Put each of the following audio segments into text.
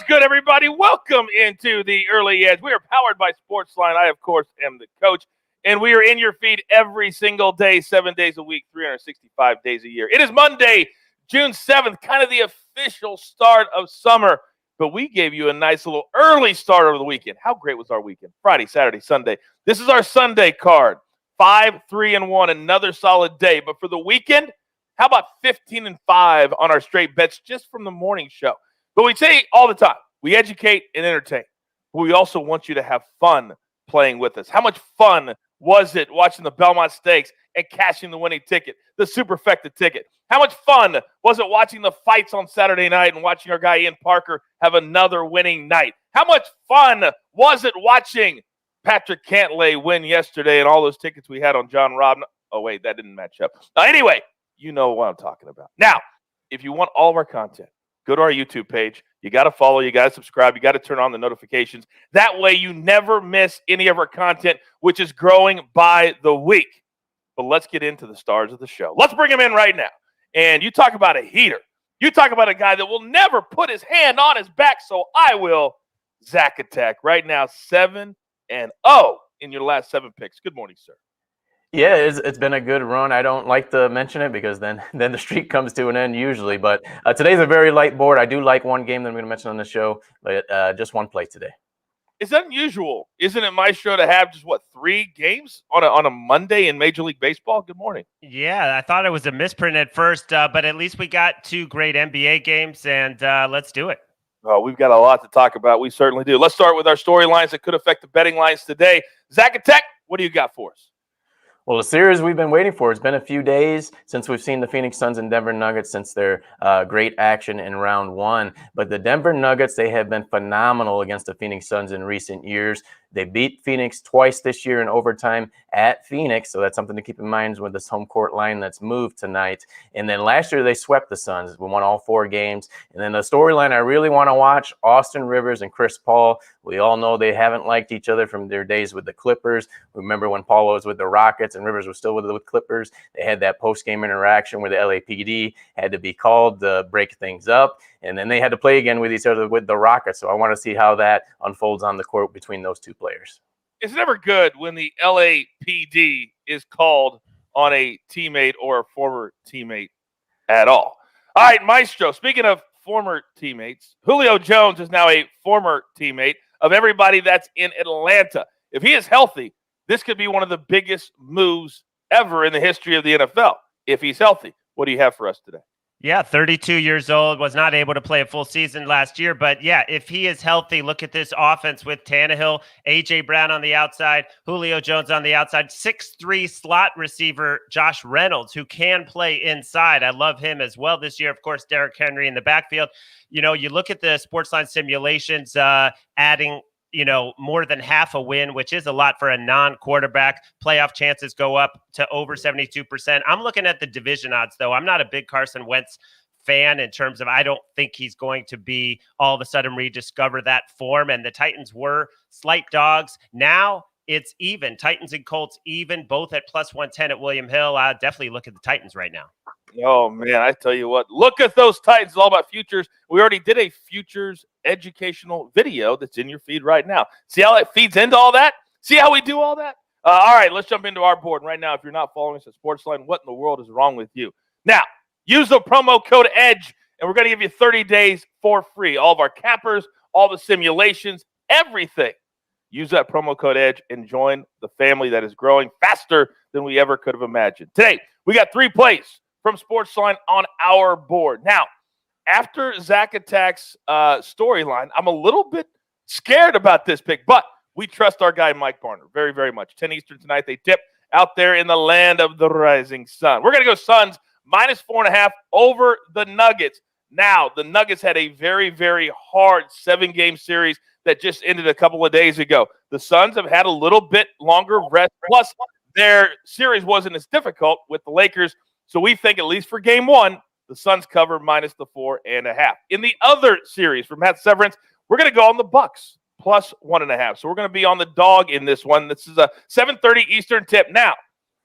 What's good, everybody? Welcome into the Early Edge. We are powered by SportsLine. I, of course, am the coach, and we are in your feed every single day, 7 days a week, 365 days a year. It is Monday, June 7th, kind of the official start of summer, but we gave you a nice little early start over the weekend. How great was our weekend? Friday, Saturday, Sunday. This is our Sunday card. 5-3-1, another solid day. But for the weekend, how about 15-5 on our straight bets just from the morning show? But we say all the time, we educate and entertain. But we also want you to have fun playing with us. How much fun was it watching the Belmont Stakes and cashing the winning ticket, the Superfecta ticket? How much fun was it watching the fights on Saturday night and watching our guy Ian Parker have another winning night? How much fun was it watching Patrick Cantlay win yesterday and all those tickets we had on John Robin? Oh, wait, that didn't match up. Anyway, you know what I'm talking about. Now, if you want all of our content, go to our YouTube page. You got to follow. You got to subscribe. You got to turn on the notifications. That way you never miss any of our content, which is growing by the week. But let's get into the stars of the show. Let's bring him in right now. And you talk about a heater. You talk about a guy that will never put his hand on his back, so I will. Zack Attack right now 7-0 in your last 7 picks. Good morning, sir. Yeah, it's been a good run. I don't like to mention it because then the streak comes to an end usually. But today's a very light board. I do like one game that I'm going to mention on the show, but just one play today. It's unusual, isn't it, my show, to have just, 3 games on a Monday in Major League Baseball? Good morning. Yeah, I thought it was a misprint at first, but at least we got 2 great NBA games, and let's do it. Oh, we've got a lot to talk about. We certainly do. Let's start with our storylines that could affect the betting lines today. Zack Attack, what do you got for us? Well, the series we've been waiting for. It's been a few days since we've seen the Phoenix Suns and Denver Nuggets since their great action in round 1. But the Denver Nuggets, they have been phenomenal against the Phoenix Suns in recent years. They beat Phoenix twice this year in overtime at Phoenix, so that's something to keep in mind with this home court line that's moved tonight. And then last year they swept the Suns. We won all 4 games. And then the storyline I really want to watch, Austin Rivers and Chris Paul. We all know they haven't liked each other from their days with the Clippers. Remember when Paul was with the Rockets and Rivers was still with the Clippers? They had that post-game interaction where the LAPD had to be called to break things up. And then they had to play again with each other with the Rockets. So I want to see how that unfolds on the court between those 2 players. It's never good when the LAPD is called on a teammate or a former teammate at all. All right, Maestro, speaking of former teammates, Julio Jones is now a former teammate of everybody that's in Atlanta. If he is healthy, this could be one of the biggest moves ever in the history of the NFL. If he's healthy, what do you have for us today? Yeah, 32 years old, was not able to play a full season last year. But yeah, if he is healthy, look at this offense with Tannehill, A.J. Brown on the outside, Julio Jones on the outside, 6'3" slot receiver Josh Reynolds, who can play inside. I love him as well this year. Of course, Derrick Henry in the backfield. You know, you look at the SportsLine simulations adding more than half a win, which is a lot for a non-quarterback. Playoff chances go up to over 72%. I'm looking at the division odds, though. I'm not a big Carson Wentz fan in terms of I don't think he's going to be all of a sudden rediscover that form. And the Titans were slight dogs. Now it's even. Titans and Colts even, both at plus 110 at William Hill. I definitely look at the Titans right now. Oh, man, I tell you what. Look at those Titans. It's all about futures. We already did a futures educational video that's in your feed right now. See how it feeds into all that? See how we do all that? All right, let's jump into our board right now. If you're not following us at SportsLine, what in the world is wrong with you? Now, use the promo code EDGE, and we're going to give you 30 days for free. All of our cappers, all the simulations, everything. Use that promo code EDGE and join the family that is growing faster than we ever could have imagined. Today, we got 3 plays from SportsLine on our board. Now, after Zack Attack's storyline, I'm a little bit scared about this pick, but we trust our guy Mike Barner very, very much. 10 Eastern tonight, they tip out there in the land of the rising sun. We're going to go Suns minus 4.5 over the Nuggets. Now, the Nuggets had a very, very hard 7-game series that just ended a couple of days ago. The Suns have had a little bit longer rest, plus their series wasn't as difficult with the Lakers. So we think, at least for game 1, the Suns cover minus the 4.5. In the other series from Matt Severance, we're going to go on the Bucks plus 1.5. So we're going to be on the dog in this one. This is a 7:30 Eastern tip. Now,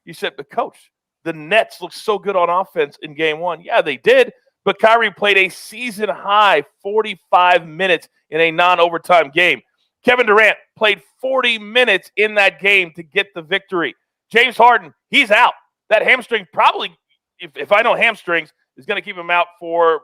you said, but Coach, the Nets looked so good on offense in game 1. Yeah, they did. but Kyrie played a season-high 45 minutes in a non-overtime game. Kevin Durant played 40 minutes in that game to get the victory. James Harden, he's out. That hamstring probably, if I know hamstrings, is going to keep him out for,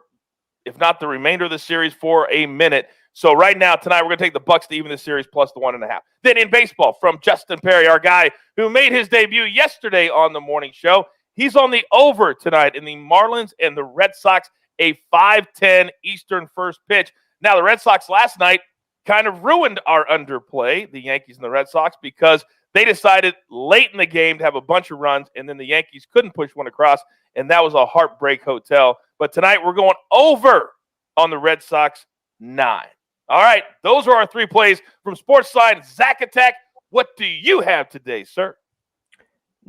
if not the remainder of the series, for a minute. So right now, tonight, we're going to take the Bucks to even the series plus the 1.5. Then in baseball, from Justin Perry, our guy who made his debut yesterday on the morning show, he's on the over tonight in the Marlins and the Red Sox, a 5:10 Eastern first pitch. Now, the Red Sox last night kind of ruined our underplay, the Yankees and the Red Sox, because they decided late in the game to have a bunch of runs, and then the Yankees couldn't push one across, and that was a heartbreak hotel. But tonight, we're going over on the Red Sox 9. All right, those are our 3 plays from SportsLine. Zack Attack, what do you have today, sir?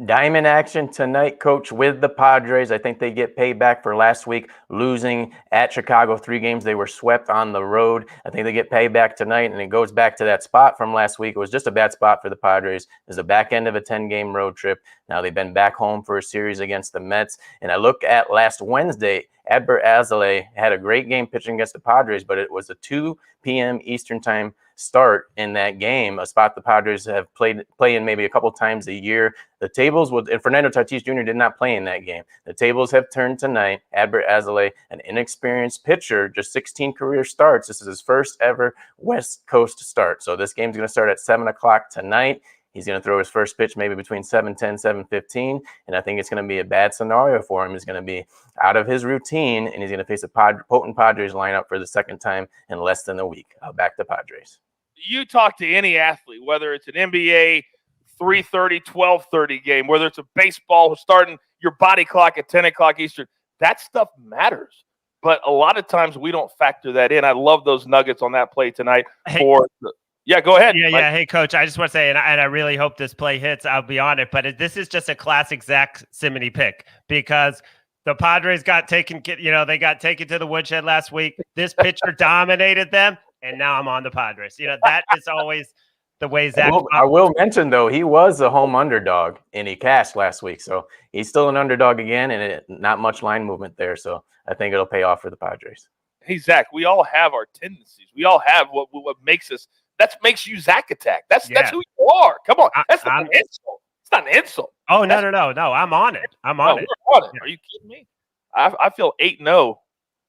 Diamond action tonight, Coach, with the Padres. I think they get payback for last week losing at Chicago 3 games. They were swept on the road. I think they get payback tonight, and it goes back to that spot from last week. It was just a bad spot for the Padres. It was the back end of a 10-game road trip. Now they've been back home for a series against the Mets. And I look at last Wednesday, Adbert Alzolay had a great game pitching against the Padres, but it was a 2 p.m. Eastern time start in that game, a spot the Padres have play in maybe a couple times a year. The tables would, and Fernando Tatis Jr. did not play in that game. The tables have turned tonight. Adbert Alzolay, an inexperienced pitcher, just 16 career starts. This is his first ever West Coast start. So this game's going to start at 7 o'clock tonight. He's going to throw his first pitch maybe between 7:10, 7:15, and I think it's going to be a bad scenario for him. He's going to be out of his routine, and he's going to face a potent Padres lineup for the second time in less than a week. Back to Padres. You talk to any athlete, whether it's an NBA 3:30, 12:30 game, whether it's a baseball starting your body clock at 10 o'clock Eastern, that stuff matters. But a lot of times we don't factor that in. I love those nuggets on that play tonight for the – yeah, go ahead. Yeah. Hey, Coach, I just want to say, and I really hope this play hits. I'll be on it. But this is just a classic Zack Cimini pick because the Padres got taken, they got taken to the woodshed last week. This pitcher dominated them, and now I'm on the Padres. That is always the way Zack. I will mention, though, he was a home underdog, and he cashed last week. So he's still an underdog again, and not much line movement there. So I think it'll pay off for the Padres. Hey, Zack, we all have our tendencies. We all have what makes us. That makes you Zack Attack. That's who you are. Come on. That's not an insult. It's not an insult. Oh, no. I'm on it. I'm on it. We're on it. Are you kidding me? I feel 8-0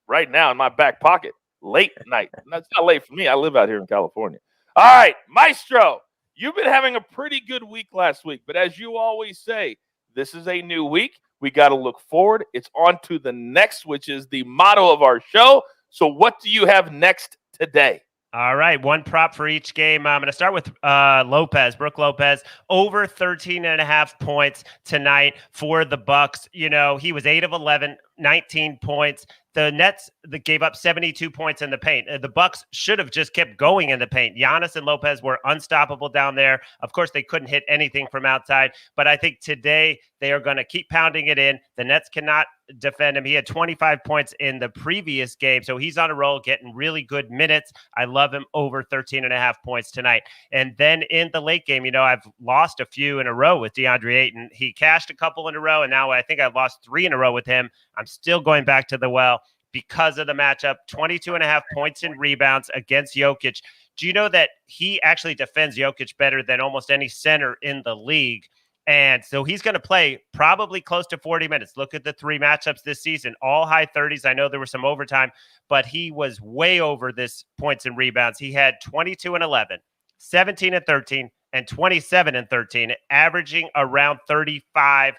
right now in my back pocket. Late night. It's not late for me. I live out here in California. All right, Maestro, you've been having a pretty good week last week. But as you always say, this is a new week. We got to look forward. It's on to the next, which is the motto of our show. So what do you have next today? All right, 1 prop for each game. I'm going to start with Brook Lopez, over 13.5 points tonight for the Bucks. He was 8 of 11, 19 points. The Nets gave up 72 points in the paint. The Bucks should have just kept going in the paint. Giannis and Lopez were unstoppable down there. Of course, they couldn't hit anything from outside, but I think today they are going to keep pounding it in. The Nets cannot defend him. He had 25 points in the previous game, so he's on a roll, getting really good minutes. I love him over 13.5 points tonight. And then in the late game, I've lost a few in a row with DeAndre Ayton. He cashed a couple in a row, and now I think I've lost 3 in a row with him. I'm still going back to the well because of the matchup. 22.5 points and rebounds against Jokic. Do you know that he actually defends Jokic better than almost any center in the league? And so he's going to play probably close to 40 minutes. Look at the 3 matchups this season, all high 30s. I know there was some overtime, but he was way over this points and rebounds. He had 22 and 11, 17 and 13, and 27 and 13, averaging around 35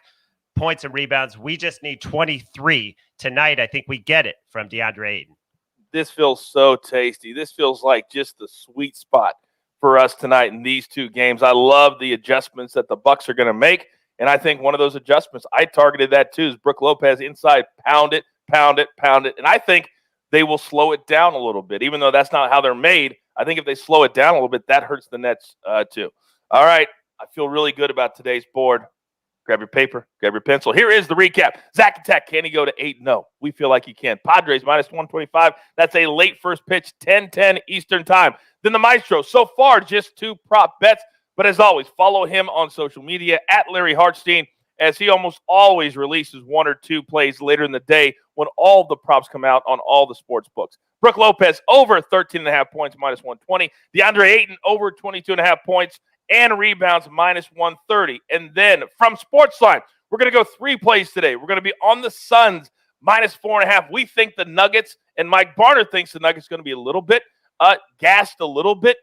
points and rebounds. We just need 23 tonight. I think we get it from DeAndre Ayton. This feels so tasty. This feels like just the sweet spot for us tonight in these 2 games. I love the adjustments that the Bucks are going to make, and I think one of those adjustments, I targeted that too, is Brook Lopez inside, pound it, and I think they will slow it down a little bit, even though that's not how they're made. I think if they slow it down a little bit, that hurts the Nets too. All right, I feel really good about today's board. Grab your paper, grab your pencil. Here is the recap. Zack Attack, can he go to 8-0? We feel like he can. Padres minus 125. That's a late first pitch, 10:10 Eastern time. Then the Maestro. So far, just 2 prop bets. But as always, follow him on social media at Larry Hartstein, as he almost always releases one or two plays later in the day when all the props come out on all the sports books. Brooke Lopez over 13.5 points, minus 120. DeAndre Ayton over 22.5 points and rebounds, minus 130. And then from SportsLine, we're going to go 3 plays today. We're going to be on the Suns, minus 4.5. We think the Nuggets, and Mike Barner thinks the Nuggets are going to be a little bit gassed a little bit.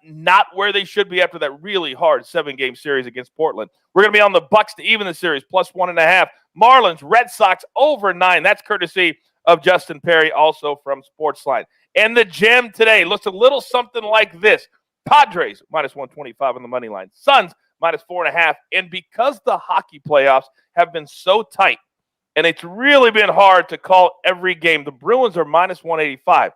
Not where they should be after that really hard 7-game series against Portland. We're going to be on the Bucks to even the series, plus 1.5. Marlins, Red Sox over 9. That's courtesy of Justin Perry, also from SportsLine. And the gym today looks a little something like this. Padres, minus 125 on the money line. Suns, minus 4.5. And because the hockey playoffs have been so tight, and it's really been hard to call every game, the Bruins are minus 185.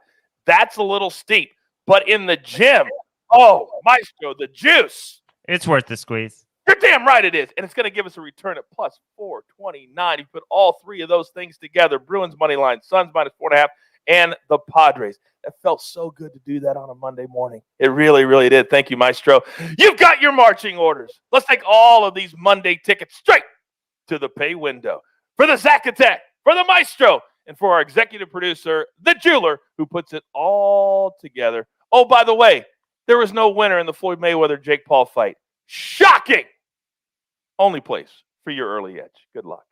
That's a little steep. But in the gym, oh, Maestro, the juice. It's worth the squeeze. You're damn right it is. And it's going to give us a return at plus 429. You put all 3 of those things together, Bruins money line, Suns minus 4.5, and the Padres. It felt so good to do that on a Monday morning. It really, really did. Thank you, Maestro. You've got your marching orders. Let's take all of these Monday tickets straight to the pay window. For the Zack Attack, for the Maestro, and for our executive producer, the jeweler, who puts it all together. Oh, by the way, there was no winner in the Floyd Mayweather-Jake Paul fight. Shocking! Only place for your early edge. Good luck.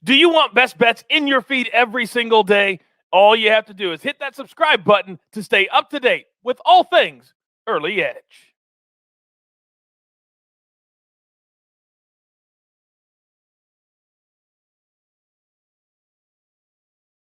Do you want best bets in your feed every single day? All you have to do is hit that subscribe button to stay up to date with all things early edge.